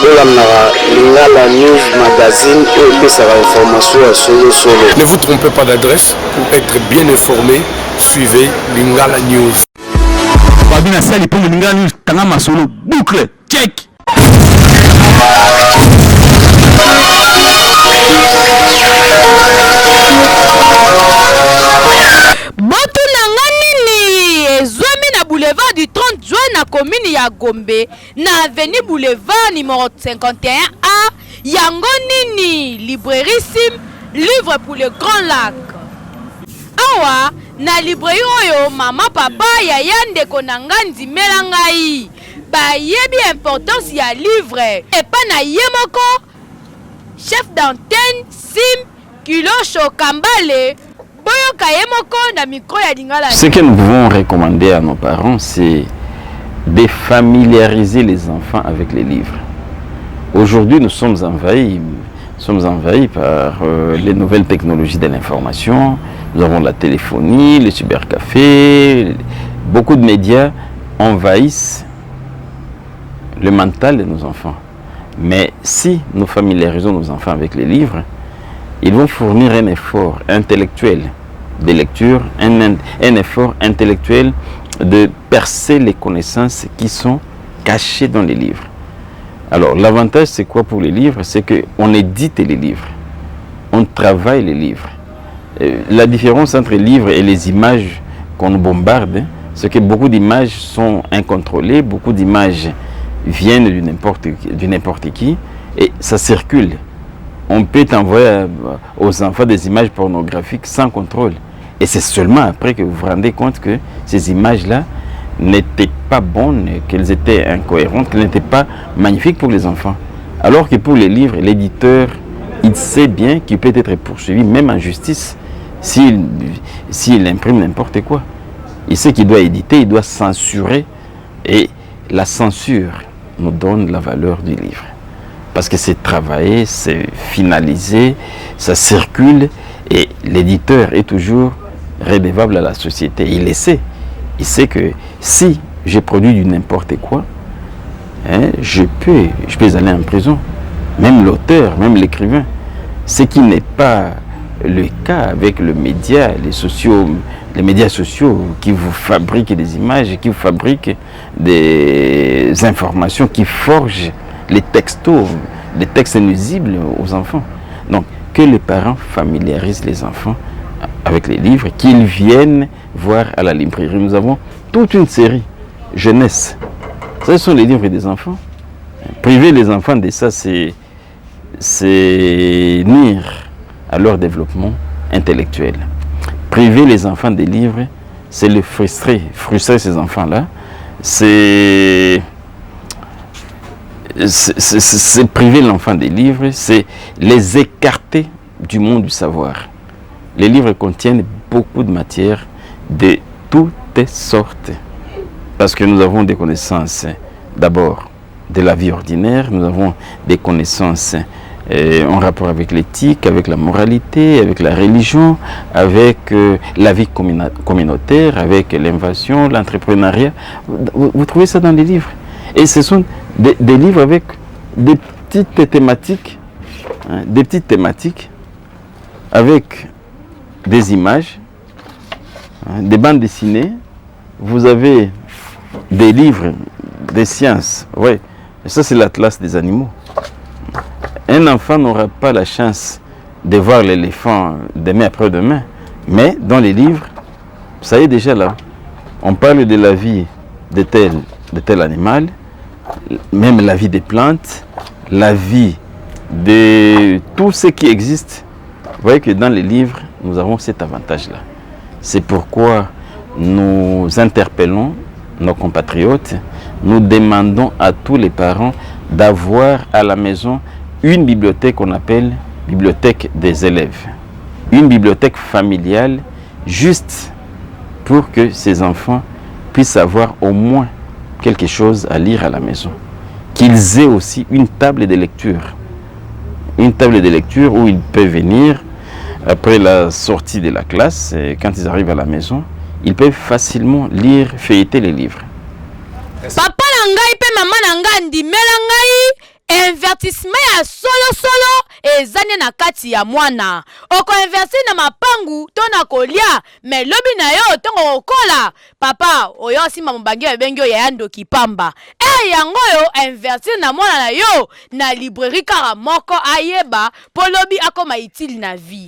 Lingala News Magazine et sa information à solo. Ne vous trompez pas d'adresse pour être bien informé. Suivez Lingala News. Babina Sali pour Lingala News, Tangama Solo, boucle, check. Botu Nanganini, Zouami na boulevard du 30 juin na commune ya Gombe, na avenue boulevard numéro 51A, Yango Nini, librairie Sim, livre pour le Grand Lac. Awa, na librairie oyo, mama papa ya yande konangandi melangai, ba yebi importance ya livre, et pas na yemoko, chef d'antenne Sim, Kilo Chokambale. Ce que nous pouvons recommander à nos parents, c'est de familiariser les enfants avec les livres. Aujourd'hui, nous sommes envahis par les nouvelles technologies de l'information. Nous avons la téléphonie, le cybercafé. Beaucoup de médias envahissent le mental de nos enfants. Mais si nous familiarisons nos enfants avec les livres, ils vont fournir un effort intellectuel de lecture, un effort intellectuel de percer les connaissances qui sont cachées dans les livres. Alors, l'avantage, c'est quoi pour les livres? C'est qu'on édite les livres, on travaille les livres. La différence entre les livres et les images qu'on bombarde, c'est que beaucoup d'images sont incontrôlées, beaucoup d'images viennent de n'importe qui, et ça circule. On peut envoyer aux enfants des images pornographiques sans contrôle. Et c'est seulement après que vous vous rendez compte que ces images-là n'étaient pas bonnes, qu'elles étaient incohérentes, qu'elles n'étaient pas magnifiques pour les enfants. Alors que pour les livres, l'éditeur, il sait bien qu'il peut être poursuivi, même en justice, s'il imprime n'importe quoi. Il sait qu'il doit éditer, il doit censurer. Et la censure nous donne la valeur du livre. Parce que c'est travaillé, c'est finalisé, ça circule et l'éditeur est toujours redevable à la société. Il le sait. Il sait que si j'ai produit du n'importe quoi, je peux aller en prison. Même l'auteur, même l'écrivain. Ce qui n'est pas le cas avec le média, les médias sociaux qui vous fabriquent des images, qui vous fabriquent des informations, qui forgent les textos, les textes nuisibles aux enfants. Donc, que les parents familiarisent les enfants avec les livres, qu'ils viennent voir à la librairie. Nous avons toute une série jeunesse. Ce sont les livres des enfants. Priver les enfants de ça, c'est nuire à leur développement intellectuel. Priver les enfants des livres, c'est les frustrer ces enfants-là. C'est priver l'enfant des livres, c'est les écarter du monde du savoir. Les livres contiennent beaucoup de matières de toutes sortes. Parce que nous avons des connaissances, d'abord, de la vie ordinaire, nous avons des connaissances en rapport avec l'éthique, avec la moralité, avec la religion, avec la vie communautaire, avec l'invasion, l'entrepreneuriat. Vous trouvez ça dans les livres. Et ce sont des livres avec des petites thématiques, avec des images, des bandes dessinées. Vous avez des livres de sciences. Ouais, ça c'est l'atlas des animaux. Un enfant n'aura pas la chance de voir l'éléphant demain après-demain, mais dans les livres, ça y est déjà là. On parle de la vie de tel animal, même la vie des plantes, la vie de tout ce qui existe. Vous voyez que dans les livres, nous avons cet avantage-là. C'est pourquoi nous interpellons nos compatriotes, nous demandons à tous les parents d'avoir à la maison une bibliothèque qu'on appelle bibliothèque des élèves. Une bibliothèque familiale, juste pour que ces enfants puissent avoir au moins quelque chose à lire à la maison. Qu'ils aient aussi une table de lecture. Une table de lecture où ils peuvent venir après la sortie de la classe, et quand ils arrivent à la maison, ils peuvent facilement lire, feuilleter les livres. Papa nangai pe maman nangai ndi melangai Invertissement ya solo ezane na kati ya mwana. Oko inverser na mapangu to na kolia, mais lobi na yo tongo okola. Papa, oyo sima mubangi ya bengi ya yando kipamba. Yango yo inverser na mwana na yo na librairie kara moko ayeba polobi akoma itili na vie.